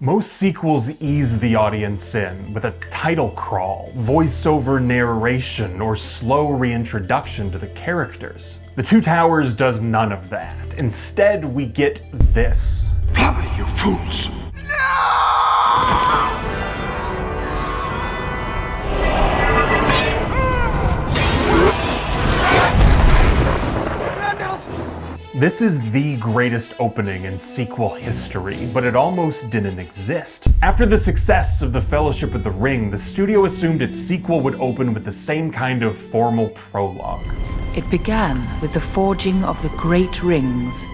Most sequels ease the audience in with a title crawl, voiceover narration, or slow reintroduction to the characters. The Two Towers does none of that. Instead, we get this. Fly, you fools! This is the greatest opening in sequel history, but it almost didn't exist. After the success of The Fellowship of the Ring, the studio assumed its sequel would open with the same kind of formal prologue. It began with the forging of the Great Rings.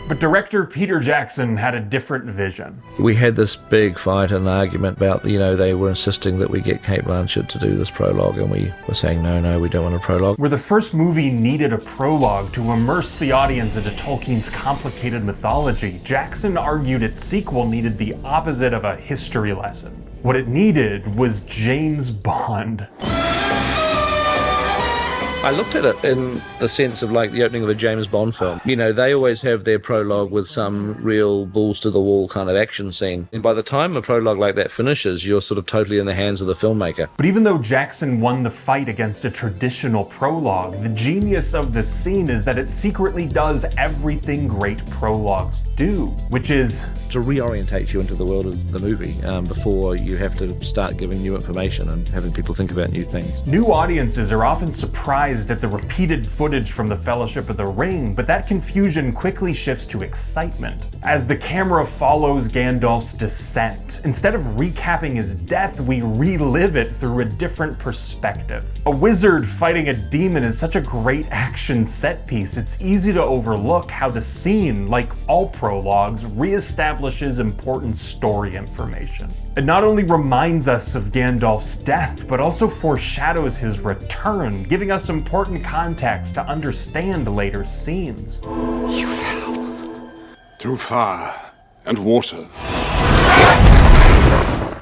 But director Peter Jackson had a different vision. We had this big fight and argument about, they were insisting that we get Cate Blanchett to do this prologue, and we were saying, no, we don't want a prologue. Where the first movie needed a prologue to immerse the audience into Tolkien's complicated mythology, Jackson argued its sequel needed the opposite of a history lesson. What it needed was James Bond. I looked at it in the sense of like the opening of a James Bond film. They always have their prologue with some real balls to the wall kind of action scene. And by the time a prologue like that finishes, you're sort of totally in the hands of the filmmaker. But even though Jackson won the fight against a traditional prologue, the genius of this scene is that it secretly does everything great prologues do, which is to reorientate you into the world of the movie before you have to start giving new information and having people think about new things. New audiences are often surprised at the repeated footage from The Fellowship of the Ring, but that confusion quickly shifts to excitement. As the camera follows Gandalf's descent, instead of recapping his death, we relive it through a different perspective. A wizard fighting a demon is such a great action set piece, it's easy to overlook how the scene, like all prologues, reestablishes important story information. It not only reminds us of Gandalf's death, but also foreshadows his return, giving us important context to understand later scenes. You fell through fire and water.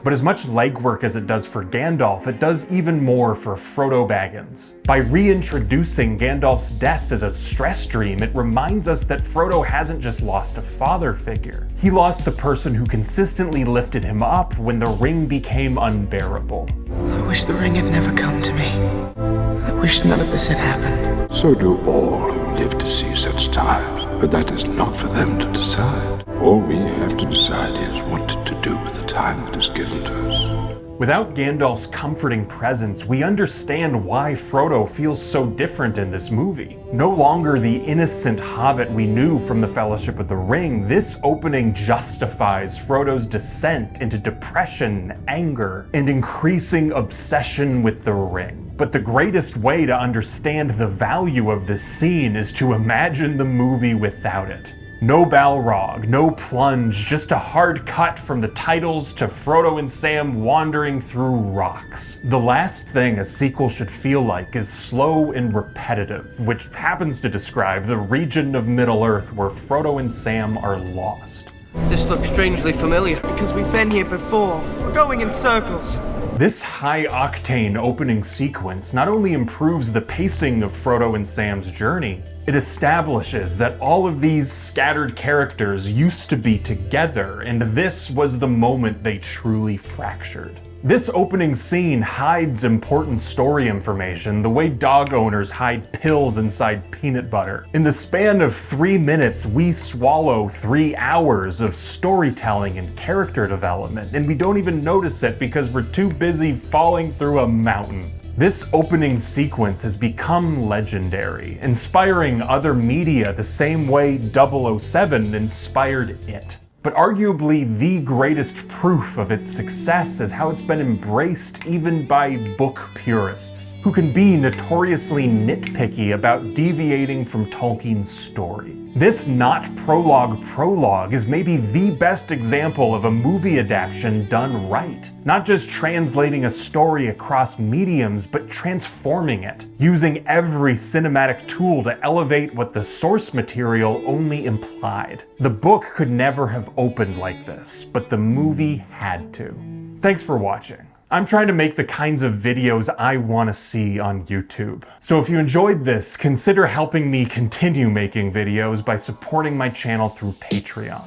But as much legwork as it does for Gandalf, it does even more for Frodo Baggins. By reintroducing Gandalf's death as a stress dream, it reminds us that Frodo hasn't just lost a father figure. He lost the person who consistently lifted him up when the ring became unbearable. I wish the ring had never come to me. I wish none of this had happened. So do all who live to see such times, but that is not for them to decide. All we have to decide is what to do with the time that is given to us. Without Gandalf's comforting presence, we understand why Frodo feels so different in this movie. No longer the innocent hobbit we knew from The Fellowship of the Ring, this opening justifies Frodo's descent into depression, anger, and increasing obsession with the ring. But the greatest way to understand the value of this scene is to imagine the movie without it. No Balrog, no plunge, just a hard cut from the titles to Frodo and Sam wandering through rocks. The last thing a sequel should feel like is slow and repetitive, which happens to describe the region of Middle-earth where Frodo and Sam are lost. This looks strangely familiar. Because we've been here before. We're going in circles. This high-octane opening sequence not only improves the pacing of Frodo and Sam's journey, it establishes that all of these scattered characters used to be together, and this was the moment they truly fractured. This opening scene hides important story information the way dog owners hide pills inside peanut butter. In the span of 3 minutes, we swallow 3 hours of storytelling and character development, and we don't even notice it because we're too busy falling through a mountain. This opening sequence has become legendary, inspiring other media the same way 007 inspired it. But arguably the greatest proof of its success is how it's been embraced even by book purists, who can be notoriously nitpicky about deviating from Tolkien's story. This not prologue is maybe the best example of a movie adaptation done right. Not just translating a story across mediums, but transforming it, using every cinematic tool to elevate what the source material only implied. The book could never have opened like this, but the movie had to. Thanks for watching. I'm trying to make the kinds of videos I want to see on YouTube. So if you enjoyed this, consider helping me continue making videos by supporting my channel through Patreon.